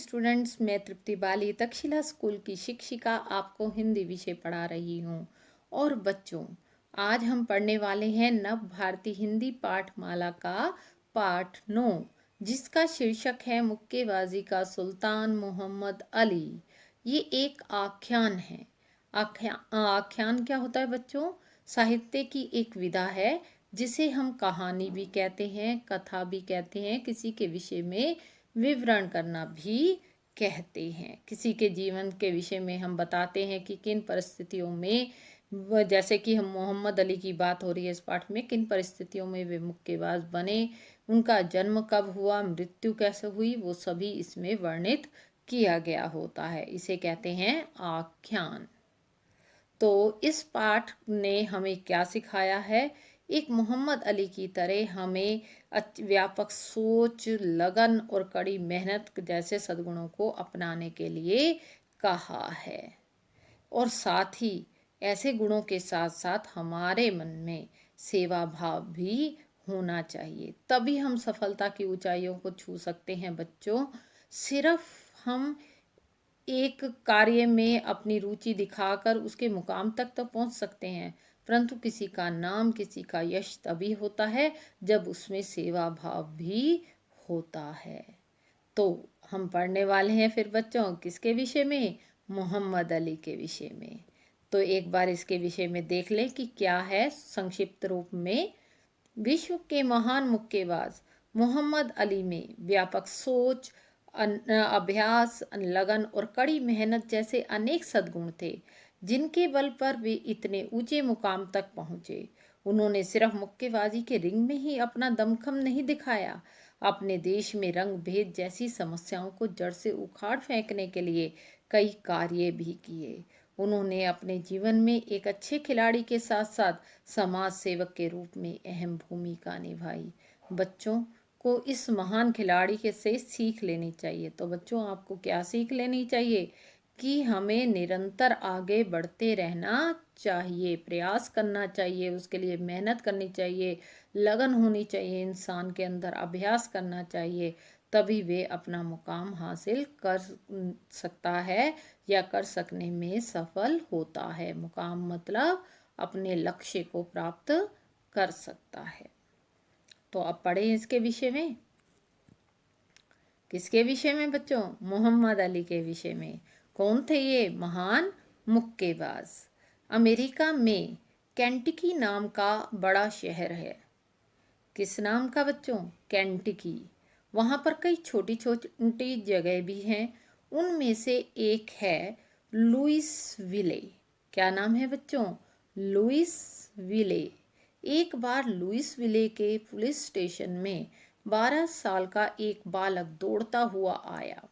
Students, मैं तृप्ति बाली Takshashila school की शिक्षिका आपको हिंदी विषय पढ़ा रही हूँ। और बच्चों, आज हम पढ़ने वाले हैं नव भारती हिंदी पाठमाला का पाठ 9, जिसका शीर्षक है मुक्केबाजी का सुल्तान मोहम्मद अली। ये एक आख्यान है। आख्यान क्या होता है बच्चों? साहित्य की एक विधा है जिसे हम कहानी भी कहते हैं, कथा भी कहते हैं, किसी के विषय में विवरण करना भी कहते हैं। किसी के जीवन के विषय में हम बताते हैं कि किन परिस्थितियों में जैसे कि हम मोहम्मद अली की बात हो रही है इस पाठ में, किन परिस्थितियों में वे मुक्केबाज बने, उनका जन्म कब हुआ, मृत्यु कैसे हुई, वो सभी इसमें वर्णित किया गया होता है। इसे कहते हैं आख्यान। तो इस पाठ ने हमें क्या सिखाया है? एक मोहम्मद अली की तरह हमें व्यापक सोच, लगन और कड़ी मेहनत जैसे सद्गुणों को अपनाने के लिए कहा है। और साथ ही ऐसे गुणों के साथ साथ हमारे मन में सेवा भाव भी होना चाहिए, तभी हम सफलता की ऊंचाइयों को छू सकते हैं बच्चों। सिर्फ हम एक कार्य में अपनी रुचि दिखाकर उसके मुकाम तक तो पहुंच सकते हैं, परंतु किसी का नाम, किसी का यश तभी होता है जब उसमें सेवा भाव भी होता है। तो हम पढ़ने वाले हैं फिर बच्चों किसके विषय में? मोहम्मद अली के विषय में। तो एक बार इसके विषय में देख लें कि क्या है संक्षिप्त रूप में। विश्व के महान मुक्केबाज मोहम्मद अली में व्यापक सोच, अभ्यास, लगन और कड़ी मेहनत जैसे अनेक सद्गुण थे, जिनके बल पर वे इतने ऊंचे मुकाम तक पहुंचे। उन्होंने सिर्फ मुक्केबाजी के रिंग में ही अपना दमखम नहीं दिखाया, अपने देश में रंग भेद जैसी समस्याओं को जड़ से उखाड़ फेंकने के लिए कई कार्य भी किए। उन्होंने अपने जीवन में एक अच्छे खिलाड़ी के साथ साथ समाज सेवक के रूप में अहम भूमिका निभाई। बच्चों को इस महान खिलाड़ी के से सीख लेनी चाहिए। तो बच्चों आपको क्या सीख लेनी चाहिए? कि हमें निरंतर आगे बढ़ते रहना चाहिए, प्रयास करना चाहिए, उसके लिए मेहनत करनी चाहिए, लगन होनी चाहिए इंसान के अंदर, अभ्यास करना चाहिए, तभी वे अपना मुकाम हासिल कर सकता है या कर सकने में सफल होता है। मुकाम मतलब अपने लक्ष्य को प्राप्त कर सकता है। तो अब पढ़ें इसके विषय में। किसके विषय में बच्चों? मोहम्मद अली के विषय में। कौन थे ये महान मुक्केबाज? अमेरिका में केंटकी नाम का बड़ा शहर है। किस नाम का बच्चों? केंटकी। वहाँ पर कई छोटी छोटी जगह भी हैं। उनमें से एक है लुइसविले। क्या नाम है बच्चों? लुइसविले। एक बार लुइसविले के पुलिस स्टेशन में 12 साल का एक बालक दौड़ता हुआ आया।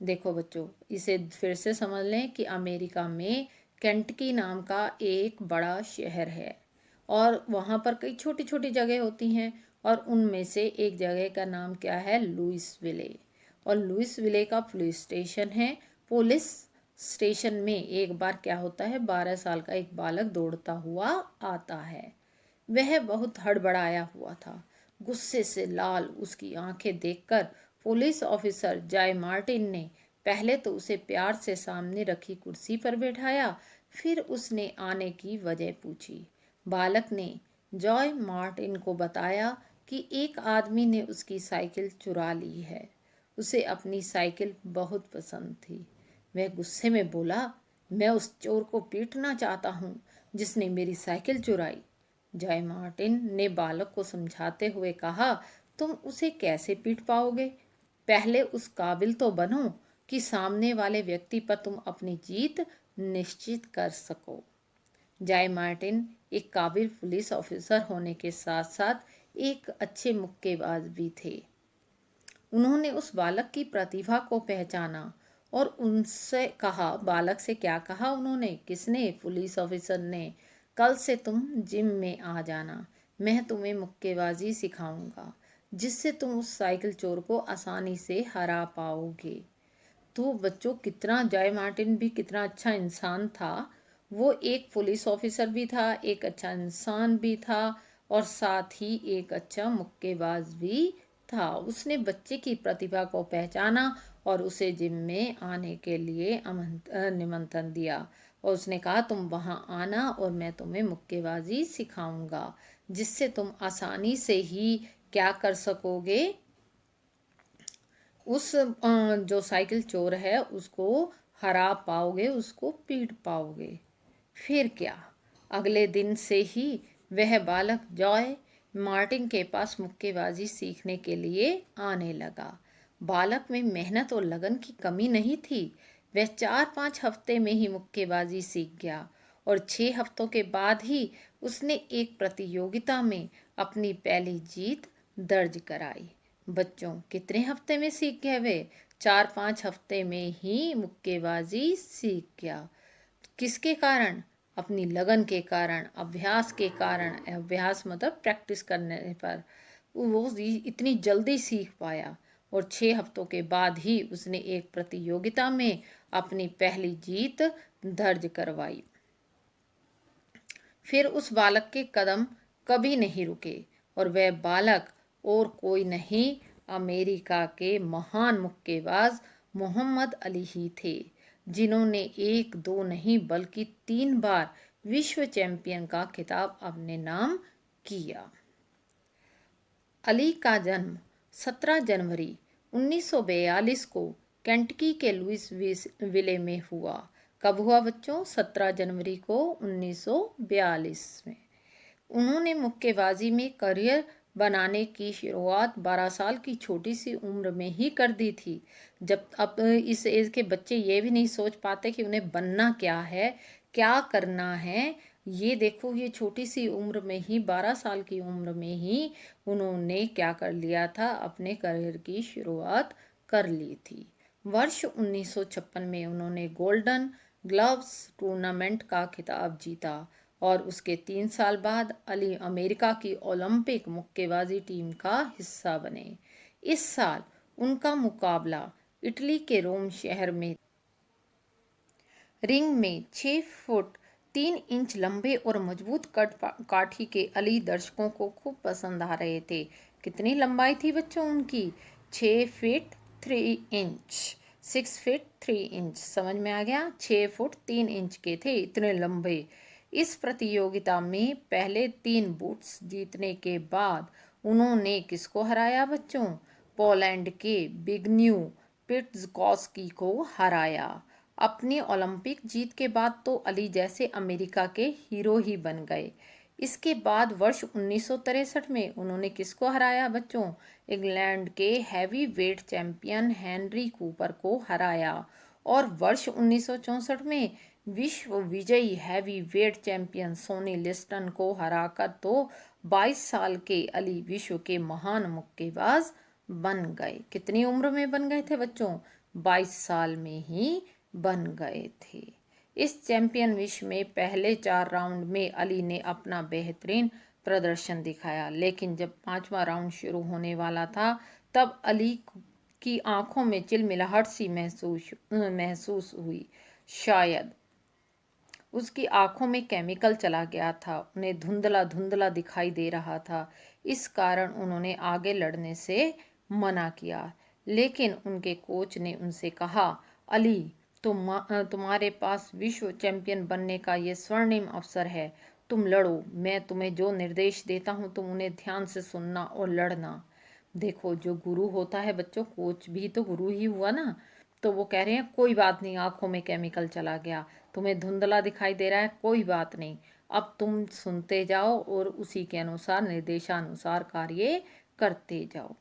देखो बच्चों, इसे फिर से समझ लें कि अमेरिका में केंटकी नाम का एक बड़ा शहर है और वहाँ पर कई छोटी छोटी जगह होती हैं, और उनमें से एक जगह का नाम क्या है? लुइसविले। और लुइसविले का पुलिस स्टेशन है। पुलिस स्टेशन में एक बार क्या होता है, 12 साल का एक बालक दौड़ता हुआ आता है। वह बहुत हड़बड़ाया हुआ था। गुस्से से लाल उसकी आंखें देखकर पुलिस ऑफिसर जॉय मार्टिन ने पहले तो उसे प्यार से सामने रखी कुर्सी पर बैठाया, फिर उसने आने की वजह पूछी। बालक ने जॉय मार्टिन को बताया कि एक आदमी ने उसकी साइकिल चुरा ली है। उसे अपनी साइकिल बहुत पसंद थी। वह गुस्से में बोला, मैं उस चोर को पीटना चाहता हूँ जिसने मेरी साइकिल चुराई। जॉय मार्टिन ने बालक को समझाते हुए कहा, तुम उसे कैसे पीट पाओगे? पहले उस काबिल तो बनो कि सामने वाले व्यक्ति पर तुम अपनी जीत निश्चित कर सको। जॉय मार्टिन एक काबिल पुलिस ऑफिसर होने के साथ साथ एक अच्छे मुक्केबाज भी थे। उन्होंने उस बालक की प्रतिभा को पहचाना और उनसे कहा, बालक से क्या कहा उन्होंने? किसने? पुलिस ऑफिसर ने। कल से तुम जिम में आ जाना, मैं तुम्हें मुक्केबाजी सिखाऊंगा जिससे तुम उस साइकिल चोर को आसानी से हरा पाओगे। तो बच्चों, कितना जॉय मार्टिन भी कितना अच्छा इंसान था। वो एक पुलिस ऑफिसर भी था, एक अच्छा इंसान भी था, और साथ ही एक अच्छा मुक्केबाज भी था। उसने बच्चे की प्रतिभा को पहचाना और उसे जिम में आने के लिए निमंत्रण दिया और उसने कहा तुम वहाँ आना और मैं तुम्हें मुक्केबाजी सिखाऊंगा, जिससे तुम आसानी से ही क्या कर सकोगे, उस जो साइकिल चोर है उसको हरा पाओगे, उसको पीट पाओगे। फिर क्या, अगले दिन से ही वह बालक जॉय मार्टिन के पास मुक्केबाजी सीखने के लिए आने लगा। बालक में मेहनत और लगन की कमी नहीं थी। वह 4-5 हफ्ते में ही मुक्केबाजी सीख गया और 6 हफ्तों के बाद ही उसने एक प्रतियोगिता में अपनी पहली जीत दर्ज कराई। बच्चों, कितने हफ्ते में सीख गए वे? 4-5 हफ्ते में ही मुक्केबाजी सीख गया। किसके कारण? अपनी लगन के कारण, अभ्यास के कारण। अभ्यास मतलब प्रैक्टिस करने पर वो इतनी जल्दी सीख पाया और 6 हफ्तों के बाद ही उसने एक प्रतियोगिता में अपनी पहली जीत दर्ज करवाई। फिर उस बालक के कदम कभी नहीं रुके और वह बालक और कोई नहीं, अमेरिका के महान मुक्केबाज मोहम्मद अली ही थे, जिन्होंने 1-2 नहीं बल्कि 3 बार विश्व चैंपियन का खिताब अपने नाम किया। अली का जन्म 17 जनवरी 1942 को केंटकी के लुइसविले में हुआ। कब हुआ बच्चों? 17 जनवरी को 1942 में। उन्होंने मुक्केबाजी में करियर बनाने की शुरुआत 12 साल की छोटी सी उम्र में ही कर दी थी। जब अब इस एज के बच्चे ये भी नहीं सोच पाते कि उन्हें बनना क्या है, क्या करना है। ये देखो, ये छोटी सी उम्र में ही, 12 साल की उम्र में ही उन्होंने क्या कर लिया था, अपने करियर की शुरुआत कर ली थी। वर्ष 1956 में उन्होंने गोल्डन ग्लव्स टूर्नामेंट का खिताब जीता और उसके 3 साल बाद अली अमेरिका की ओलंपिक मुक्केबाजी टीम का हिस्सा बने। इस साल उनका मुकाबला इटली के रोम शहर में रिंग में 6 फुट 3 इंच लंबे और मजबूत काठी के अली दर्शकों को खूब पसंद आ रहे थे। कितनी लंबाई थी बच्चों उनकी? 6 फीट 3 इंच। 6 फीट 3 इंच, समझ में आ गया? 6 फुट 3 इंच के थे, इतने लंबे। इस प्रतियोगिता में पहले 3 बूट्स जीतने के बाद उन्होंने किसको हराया बच्चों? पोलैंड के बिग्न्यू पिट्ज़कॉस्की को हराया। अपनी ओलंपिक जीत के बाद तो अली जैसे अमेरिका के हीरो ही बन गए। इसके बाद वर्ष 1963 में उन्होंने किसको हराया बच्चों? इंग्लैंड के heavy weight champion Henry Cooper को हराया। और वर्ष 1964 में विश्व विजयी heavy weight champion Sonny Liston को हराकर तो 22 साल के अली विश्व के महान मुक्केबाज बन गए। कितनी उम्र में बन गए थे बच्चों? 22 साल में ही बन गए थे। इस चैंपियन विश्व में पहले 4 राउंड में अली ने अपना बेहतरीन प्रदर्शन दिखाया, लेकिन जब 5वां राउंड शुरू होने वाला था तब अली की आंखों में चिलमिलाहट सी महसूस हुई। शायद उसकी आंखों में केमिकल चला गया था, उन्हें धुंधला धुंधला दिखाई दे रहा था। इस कारण उन्होंने आगे लड़ने से मना किया, लेकिन उनके कोच ने उनसे कहा, अली, तुम्हारे पास विश्व चैंपियन बनने का ये स्वर्णिम अवसर है। तुम लड़ो, मैं तुम्हें जो निर्देश देता हूँ तुम उन्हें ध्यान से सुनना और लड़ना। देखो, जो गुरु होता है बच्चों, कोच भी तो गुरु ही हुआ ना। तो वो कह रहे हैं कोई बात नहीं, आंखों में केमिकल चला गया, तुम्हें धुंधला दिखाई दे रहा है, कोई बात नहीं, अब तुम सुनते जाओ और उसी के अनुसार, निर्देशानुसार कार्य करते जाओ।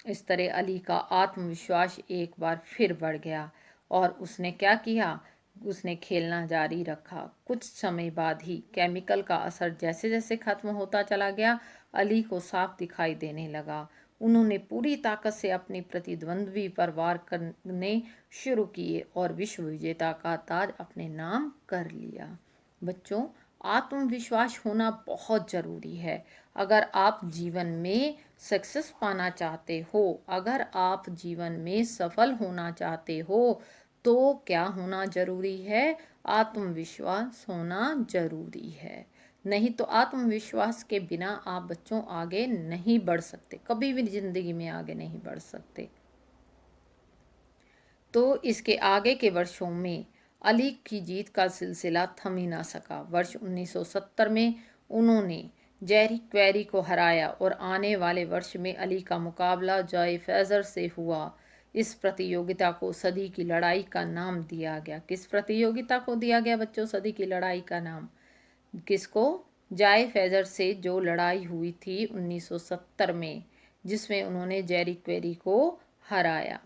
इस तरह अली का आत्मविश्वास एक बार फिर बढ़ गया और उसने क्या किया? उसने खेलना जारी रखा। कुछ समय बाद ही केमिकल का असर जैसे जैसे खत्म होता चला गया, अली को साफ दिखाई देने लगा। उन्होंने पूरी ताकत से अपनी प्रतिद्वंद्वी पर वार करने शुरू किए और विश्व विजेता का ताज अपने नाम कर लिया। बच्चों, आत्मविश्वास होना बहुत ज़रूरी है। अगर आप जीवन में सक्सेस पाना चाहते हो, अगर आप जीवन में सफल होना चाहते हो, तो क्या होना ज़रूरी है? आत्मविश्वास होना ज़रूरी है। नहीं तो आत्मविश्वास के बिना आप बच्चों आगे नहीं बढ़ सकते, कभी भी ज़िंदगी में आगे नहीं बढ़ सकते। तो इसके आगे के वर्षों में अली की जीत का सिलसिला थम ही ना सका। वर्ष 1970 में उन्होंने जेरी क्वेरी को हराया और आने वाले वर्ष में अली का मुकाबला जॉय फ्रेजर से हुआ। इस प्रतियोगिता को सदी की लड़ाई का नाम दिया गया। किस प्रतियोगिता को दिया गया बच्चों सदी की लड़ाई का नाम? किसको? जॉय फ्रेजर से जो लड़ाई हुई थी 1970 में, जिसमें उन्होंने जेरी क्वेरी को हराया।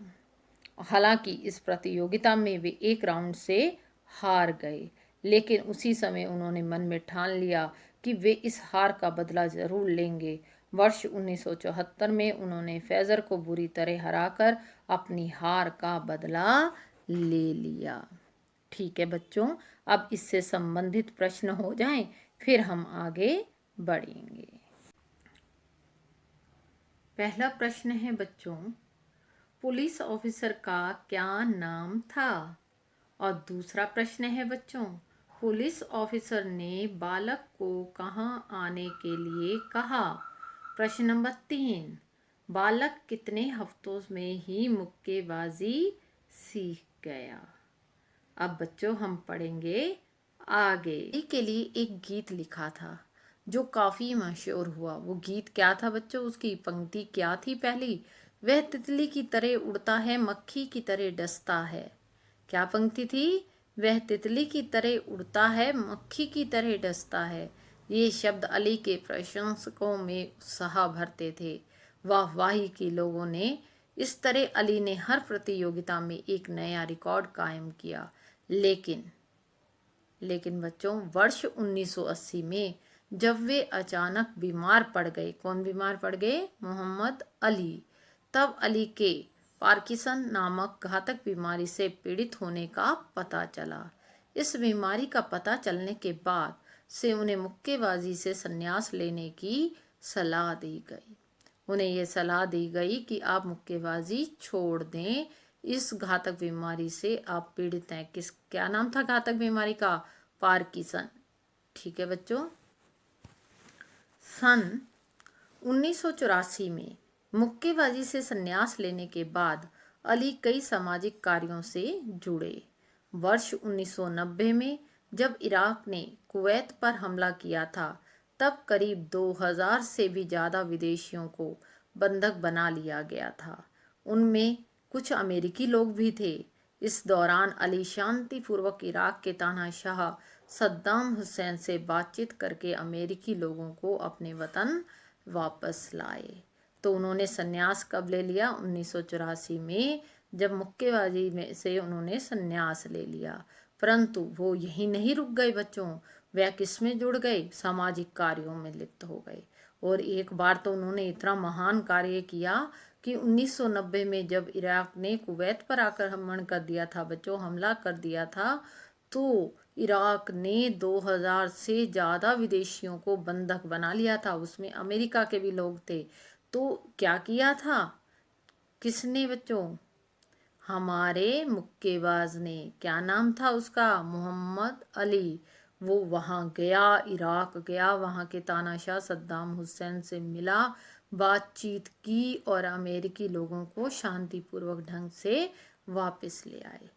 हालांकि इस प्रतियोगिता में वे एक राउंड से हार गए, लेकिन उसी समय उन्होंने मन में ठान लिया कि वे इस हार का बदला जरूर लेंगे। वर्ष 1974 में उन्होंने फ्रेजर को बुरी तरह हराकर अपनी हार का बदला ले लिया। ठीक है बच्चों, अब इससे संबंधित प्रश्न हो जाएं, फिर हम आगे बढ़ेंगे। पहला प्रश्न है बच्चों, पुलिस ऑफिसर का क्या नाम था? और दूसरा प्रश्न है बच्चों, पुलिस ऑफिसर ने बालक को कहाँ आने के लिए कहा? प्रश्न नंबर 3, बालक कितने हफ्तों में ही मुक्केबाजी सीख गया? अब बच्चों हम पढ़ेंगे आगे। के लिए एक गीत लिखा था जो काफ़ी मशहूर हुआ। वो गीत क्या था बच्चों? उसकी पंक्ति क्या थी पहली? वह तितली की तरह उड़ता है, मक्खी की तरह डसता है। क्या पंक्ति थी? वह तितली की तरह उड़ता है, मक्खी की तरह डसता है। ये शब्द अली के प्रशंसकों में उत्साह भरते थे। वाहवाही के लोगों ने इस तरह अली ने हर प्रतियोगिता में एक नया रिकॉर्ड कायम किया। लेकिन बच्चों वर्ष 1980 में जब वे अचानक बीमार पड़ गए, कौन बीमार पड़ गए? मोहम्मद अली। तब अली के पार्किंसन नामक घातक बीमारी से पीड़ित होने का पता चला। इस बीमारी का पता चलने के बाद से उन्हें मुक्केबाजी से संन्यास लेने की सलाह दी गई। उन्हें यह सलाह दी गई कि आप मुक्केबाजी छोड़ दें, इस घातक बीमारी से आप पीड़ित हैं। क्या नाम था घातक बीमारी का? पार्किंसन। ठीक है बच्चों, सन 1984 में मुक्केबाजी से संन्यास लेने के बाद अली कई सामाजिक कार्यों से जुड़े। वर्ष 1990 में जब इराक ने कुवैत पर हमला किया था, तब करीब 2000 से भी ज़्यादा विदेशियों को बंधक बना लिया गया था। उनमें कुछ अमेरिकी लोग भी थे। इस दौरान अली शांतिपूर्वक इराक के तानाशाह सद्दाम हुसैन से बातचीत करके अमेरिकी लोगों को अपने वतन वापस लाए। तो उन्होंने संन्यास कब ले लिया? 1984 में, जब मुक्केबाजी में से उन्होंने संन्यास ले लिया। परंतु वो यहीं नहीं रुक गए बच्चों, वह किस में जुड़ गए? सामाजिक कार्यों में लिप्त हो गए। और एक बार तो उन्होंने इतना महान कार्य किया कि 1990 में जब इराक ने कुवैत पर आक्रमण कर दिया था बच्चों, हमला कर दिया था, तो इराक ने 2000 से ज़्यादा विदेशियों को बंधक बना लिया था। उसमें अमेरिका के भी लोग थे। तो क्या किया था? किसने बच्चों? हमारे मुक्केबाज ने। क्या नाम था उसका? मोहम्मद अली। वो वहाँ गया, इराक गया, वहाँ के तानाशाह सद्दाम हुसैन से मिला, बातचीत की और अमेरिकी लोगों को शांतिपूर्वक ढंग से वापस ले आए।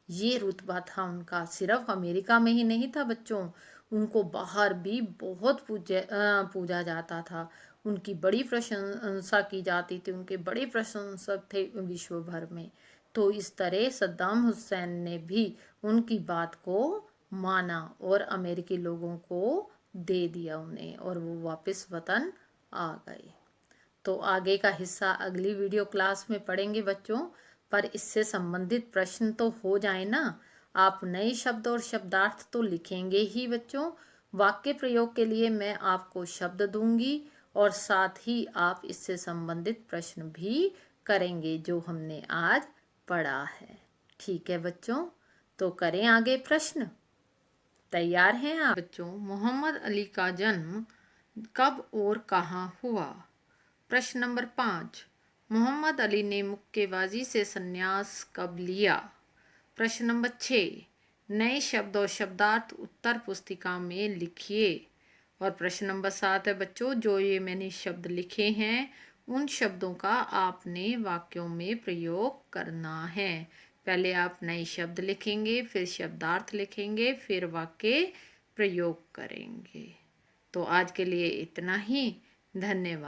ये रुतबा था उनका। सिर्फ अमेरिका में ही नहीं था बच्चों, उनको बाहर भी बहुत पूजा जाता था। उनकी बड़ी प्रशंसा की जाती थी, उनके बड़े प्रशंसक थे विश्व भर में। तो इस तरह सद्दाम हुसैन ने भी उनकी बात को माना और अमेरिकी लोगों को दे दिया उन्हें, और वो वापस वतन आ गए। तो आगे का हिस्सा अगली वीडियो क्लास में पढ़ेंगे बच्चों, पर इससे संबंधित प्रश्न तो हो जाए ना। आप नए शब्द और शब्दार्थ तो लिखेंगे ही बच्चों। वाक्य प्रयोग के लिए मैं आपको शब्द दूंगी और साथ ही आप इससे संबंधित प्रश्न भी करेंगे जो हमने आज पढ़ा है। ठीक है बच्चों, तो करें आगे प्रश्न। तैयार हैं आप बच्चों? मोहम्मद अली का जन्म कब और कहाँ हुआ? प्रश्न नंबर 5, मोहम्मद अली ने मुक्केबाजी से संन्यास कब लिया? प्रश्न नंबर 6, नए शब्द और शब्दार्थ उत्तर पुस्तिका में लिखिए। और प्रश्न नंबर 7 है बच्चों, जो ये मैंने शब्द लिखे हैं उन शब्दों का आपने वाक्यों में प्रयोग करना है। पहले आप नए शब्द लिखेंगे, फिर शब्दार्थ लिखेंगे, फिर वाक्य प्रयोग करेंगे। तो आज के लिए इतना ही। धन्यवाद।